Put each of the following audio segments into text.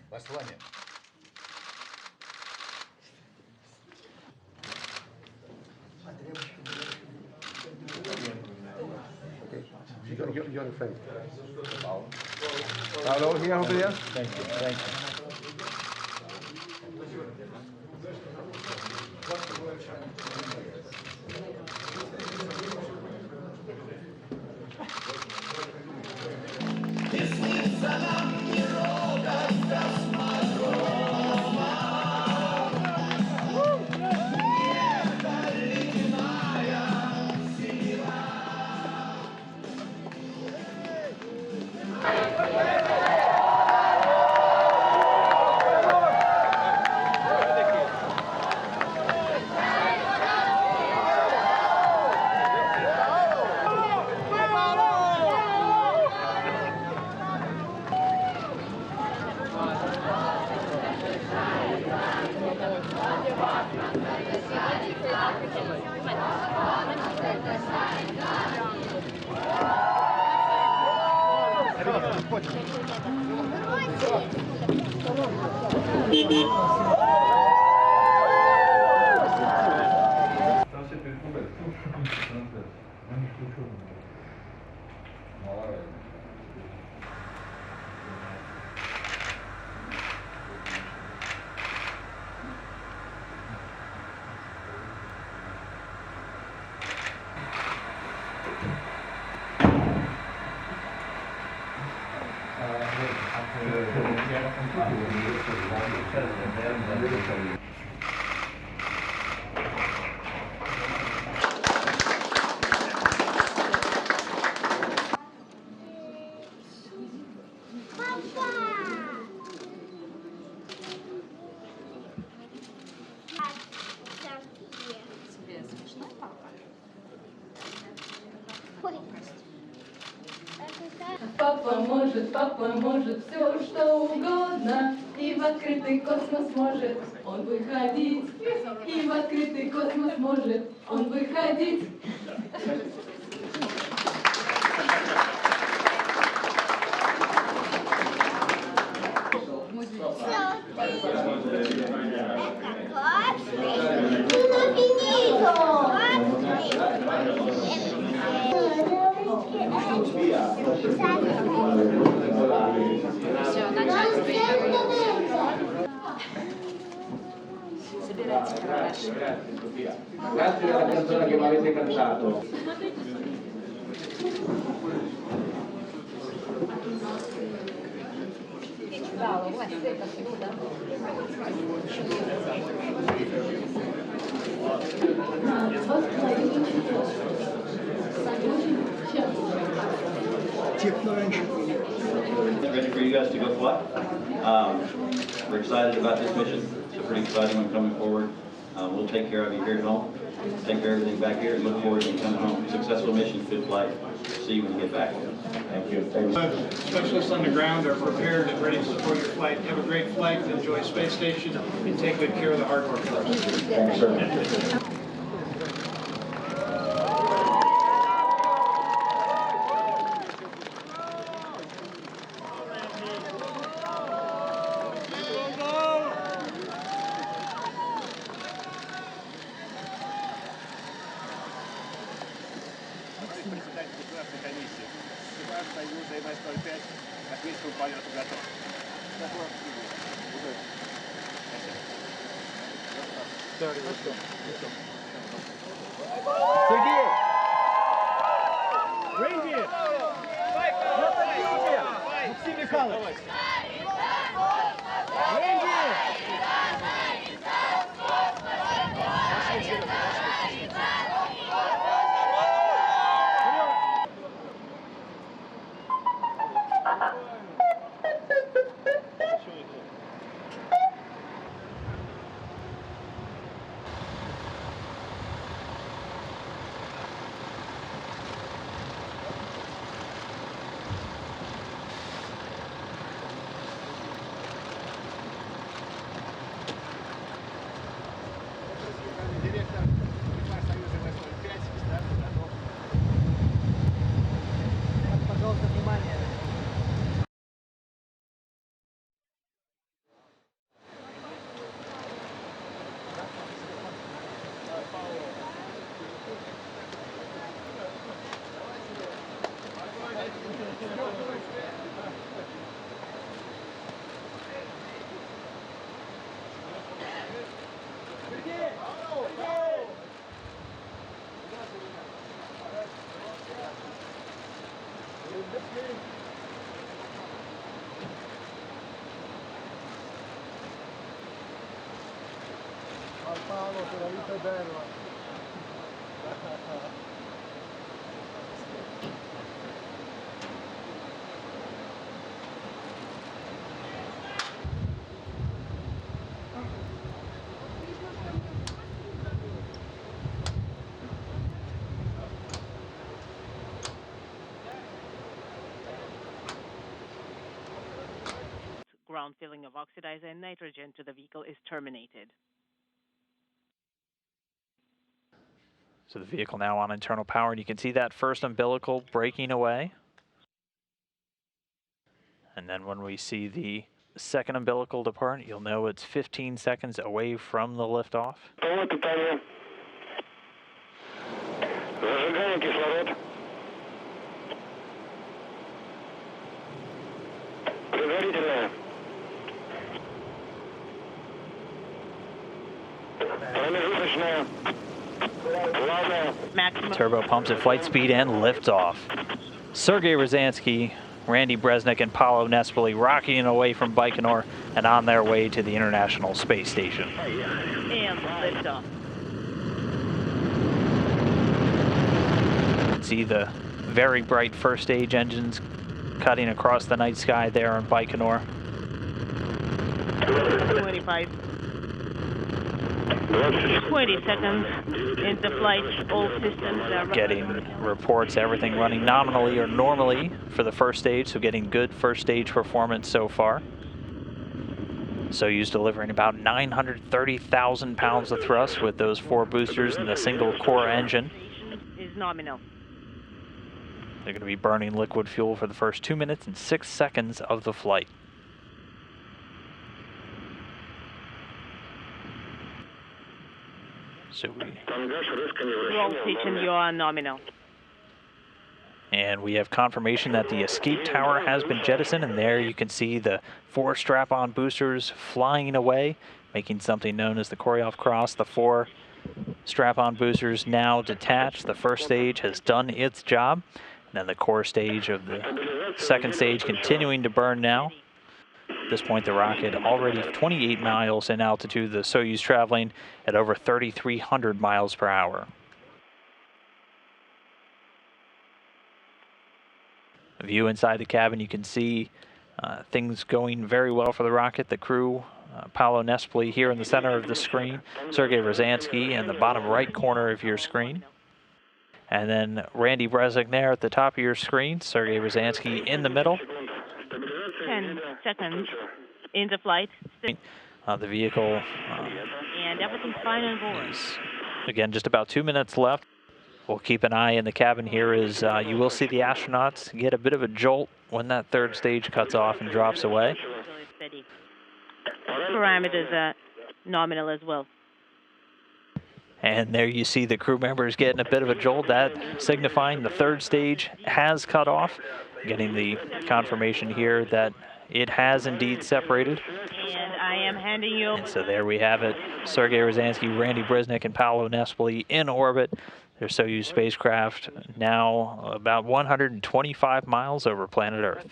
Послание. You're the friend. Paolo. Paolo, here over there. Thank you. Thank you. Папа может все, что угодно, и в открытый космос может он выходить, и в открытый космос может он выходить. Все, начать. Собирайте карандаши. Grazie della canzone che mi avete cantato. Ready for you guys to go fly. We're excited about this mission. It's a pretty exciting one coming forward. We'll take care of you here at home. Take care of everything back here and look forward to you coming home. Successful mission, good flight. See you when you get back. Thank you. Specialists on the ground are prepared and ready to support your flight. Have a great flight, enjoy Space Station, and take good care of the hardware for us. Thanks, sir. Союза MS-05 космическому полету готов. Сергей! Рэнди! Максим Михайлович! Рэнди! Paolo, te la vita è bella. Ground filling of oxidizer and nitrogen to the vehicle is terminated. So the vehicle now on internal power, and you can see that first umbilical breaking away. And then when we see the second umbilical depart, you'll know it's 15 seconds away from the liftoff. Turbo pumps at flight speed and liftoff. Sergey Ryazanskiy, Randy Bresnik, and Paolo Nespoli rocketing away from Baikonur and on their way to the International Space Station. And liftoff. You can see the very bright first stage engines cutting across the night sky there on Baikonur. 20 seconds into flight, all systems are getting reports, everything running nominally or normally for the first stage, so getting good first stage performance so far. Soyuz delivering about 930,000 pounds of thrust with those 4 boosters and the single core engine. Is nominal. They're going to be burning liquid fuel for the first 2 minutes and 6 seconds of the flight. So Roll station, you are nominal. And we have confirmation that the escape tower has been jettisoned, and there you can see the 4 strap-on boosters flying away, making something known as the Koryov Cross. The 4 strap-on boosters now detached. The first stage has done its job, and then the core stage of the second stage continuing to burn now. At this point, the rocket already 28 miles in altitude, the Soyuz traveling at over 3,300 miles per hour. A view inside the cabin, you can see things going very well for the rocket. The crew, Paolo Nespoli here in the center of the screen, Sergey Ryazanskiy in the bottom right corner of your screen. And then Randy Bresnik there at the top of your screen, Sergey Ryazanskiy in the middle. 10 seconds into flight. The vehicle And everything's fine on board. is, again, just about 2 minutes left. We'll keep an eye in the cabin here as you will see the astronauts get a bit of a jolt when that third stage cuts off and drops away. Steady. Parameters are nominal as well. And there you see the crew members getting a bit of a jolt, that signifying the third stage has cut off. Getting the confirmation here that it has indeed separated. And I am handing you. And so there we have it. Sergey Ryazanskiy, Randy Bresnik, and Paolo Nespoli in orbit. Their Soyuz spacecraft now about 125 miles over planet Earth.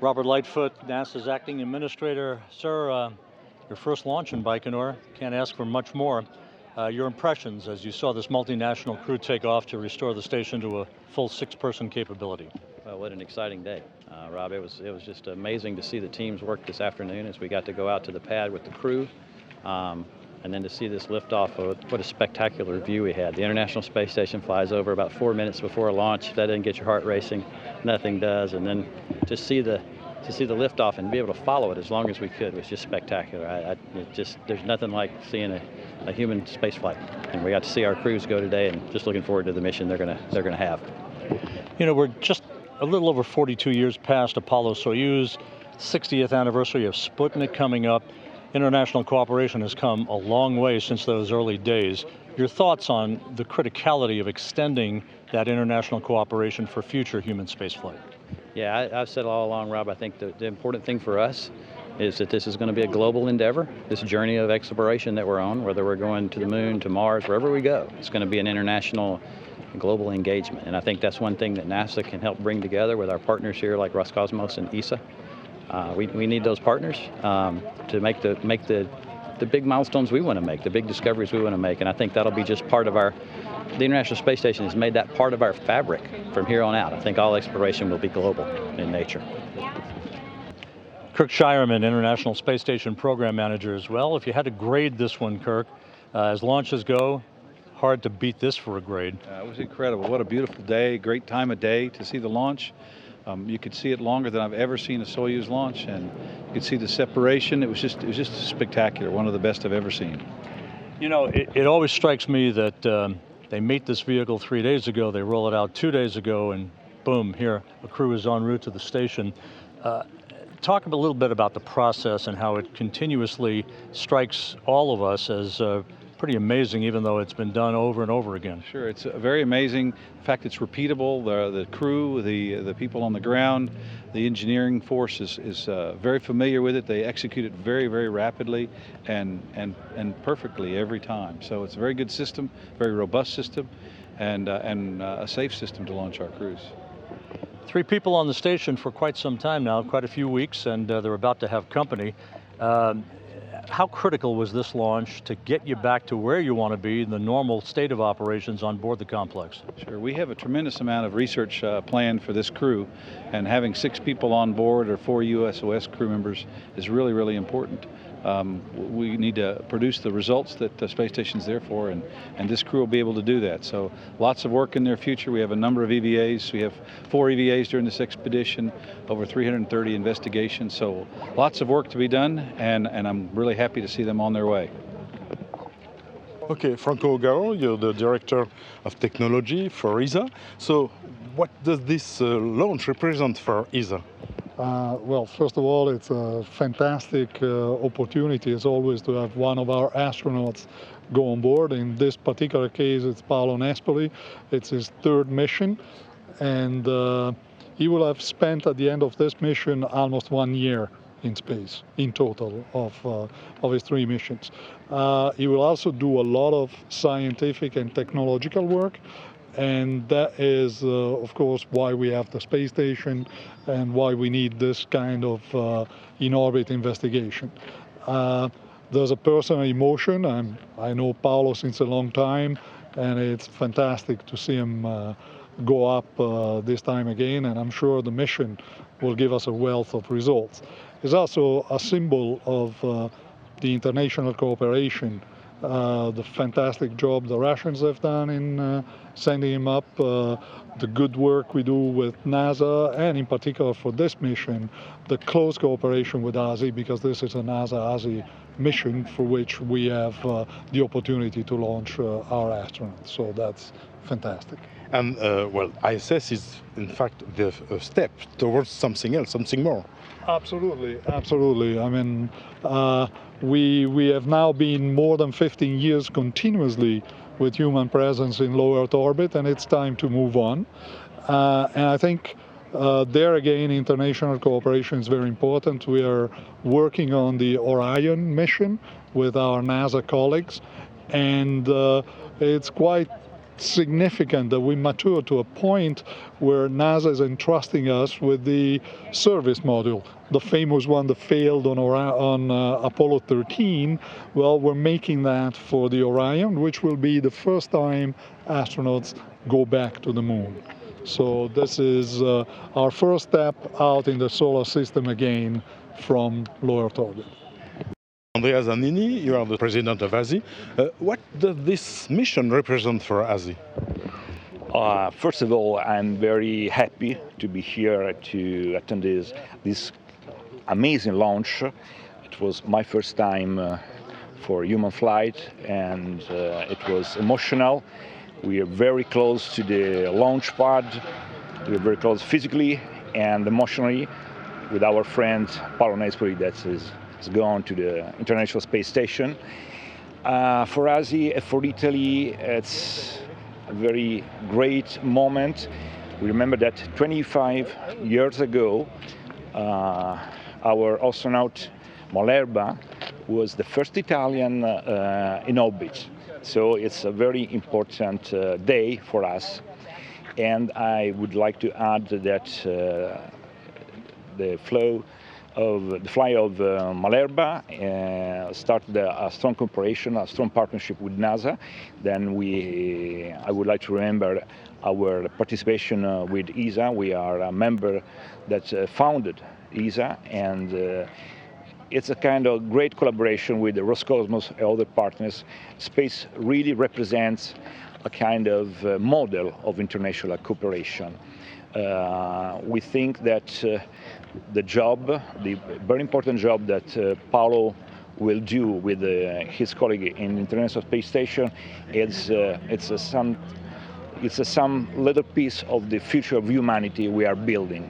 Robert Lightfoot, NASA's acting administrator. Sir, your first launch in Baikonur, can't ask for much more. Your impressions as you saw this multinational crew take off to restore the station to a full 6-person capability. Well, what an exciting day, Rob. It was just amazing to see the teams work this afternoon as we got to go out to the pad with the crew, and then to see this liftoff. What a spectacular view we had. The International Space Station flies over about 4 minutes before launch. If that doesn't get your heart racing, nothing does. And then to see the liftoff and be able to follow it as long as we could was just spectacular. There's nothing like seeing a human space flight. And we got to see our crews go today, and just looking forward to the mission they're gonna have. You know, we're just a little over 42 years past Apollo Soyuz, 60th anniversary of Sputnik coming up. International cooperation has come a long way since those early days. Your thoughts on the criticality of extending that international cooperation for future human spaceflight? Yeah, I've said all along, Rob, I think the important thing for us is that this is going to be a global endeavor, this journey of exploration that we're on, whether we're going to the moon, to Mars, wherever we go. It's going to be an international, global engagement. And I think that's one thing that NASA can help bring together with our partners here like Roscosmos and ESA. We need those partners to make the big milestones we want to make, the big discoveries we want to make. And I think that'll be just part of the International Space Station has made that part of our fabric from here on out. I think all exploration will be global in nature. Kirk Shireman, International Space Station Program Manager as well. If you had to grade this one, Kirk, as launches go, hard to beat this for a grade. It was incredible. What a beautiful day, great time of day to see the launch. You could see it longer than I've ever seen a Soyuz launch, and you could see the separation. It was just spectacular, one of the best I've ever seen. You know, it always strikes me that they meet this vehicle 3 days ago, they roll it out 2 days ago, and boom, here, a crew is en route to the station. Talk a little bit about the process and how it continuously strikes all of us as pretty amazing, even though it's been done over and over again. Sure, it's very amazing. In fact, it's repeatable. The crew, the people on the ground, the engineering force is very familiar with it. They execute it very, very rapidly and perfectly every time. So it's a very good system, very robust system, and a safe system to launch our crews. 3 people on the station for quite some time now, quite a few weeks, and they're about to have company. How critical was this launch to get you back to where you want to be in the normal state of operations on board the complex? Sure, we have a tremendous amount of research planned for this crew, and having 6 people on board or 4 USOS crew members is really, really important. We need to produce the results that the space station's there for, and this crew will be able to do that. So lots of work in their future. We have a number of EVAs. We have 4 EVAs during this expedition, over 330 investigations. So lots of work to be done, and I'm really happy to see them on their way. Okay, Franco Garo, you're the Director of Technology for ESA. So what does this launch represent for ESA? Well, first of all, it's a fantastic opportunity as always to have one of our astronauts go on board. In this particular case, it's Paolo Nespoli. It's his 3rd mission, and he will have spent at the end of this mission almost 1 year in space in total of his 3 missions. He will also do a lot of scientific and technological work, and that is, of course, why we have the space station and why we need this kind of in-orbit investigation. There's a personal emotion. I know Paolo since a long time, and it's fantastic to see him go up this time again, and I'm sure the mission will give us a wealth of results. It's also a symbol of the international cooperation, the fantastic job the Russians have done in sending him up, the good work we do with NASA, and in particular for this mission, the close cooperation with ASI, because this is a NASA-ASI mission for which we have the opportunity to launch our astronauts. So that's fantastic. And well, ISS is in fact the step towards something else, something more. Absolutely, absolutely. I mean, we have now been more than 15 years continuously with human presence in low Earth orbit, and it's time to move on. And I think there again, international cooperation is very important. We are working on the Orion mission with our NASA colleagues, and it's quite significant that we mature to a point where NASA is entrusting us with the service module, the famous one that failed on Apollo 13. Well, we're making that for the Orion, which will be the first time astronauts go back to the moon. So this is our first step out in the solar system again from low Earth orbit. Andrea Zanini, you are the president of ASI. What does this mission represent for ASI? First of all, I'm very happy to be here to attend this amazing launch. It was my first time for human flight, and it was emotional. We are very close to the launch pad. We are very close physically and emotionally with our friend Paolo Nespoli that is gone to the International Space Station. For ASI, for Italy, it's a very great moment. We remember that 25 years ago, our astronaut Malerba was the first Italian in orbit. So it's a very important day for us. And I would like to add that the flight of Malerba started a strong cooperation, a strong partnership with NASA. Then I would like to remember our participation with ESA. We are a member that founded ESA, and it's a kind of great collaboration with the Roscosmos and other partners. Space really represents a kind of model of international cooperation. We think that the very important job that Paolo will do with his colleague in the International Space Station it's some little piece of the future of humanity we are building.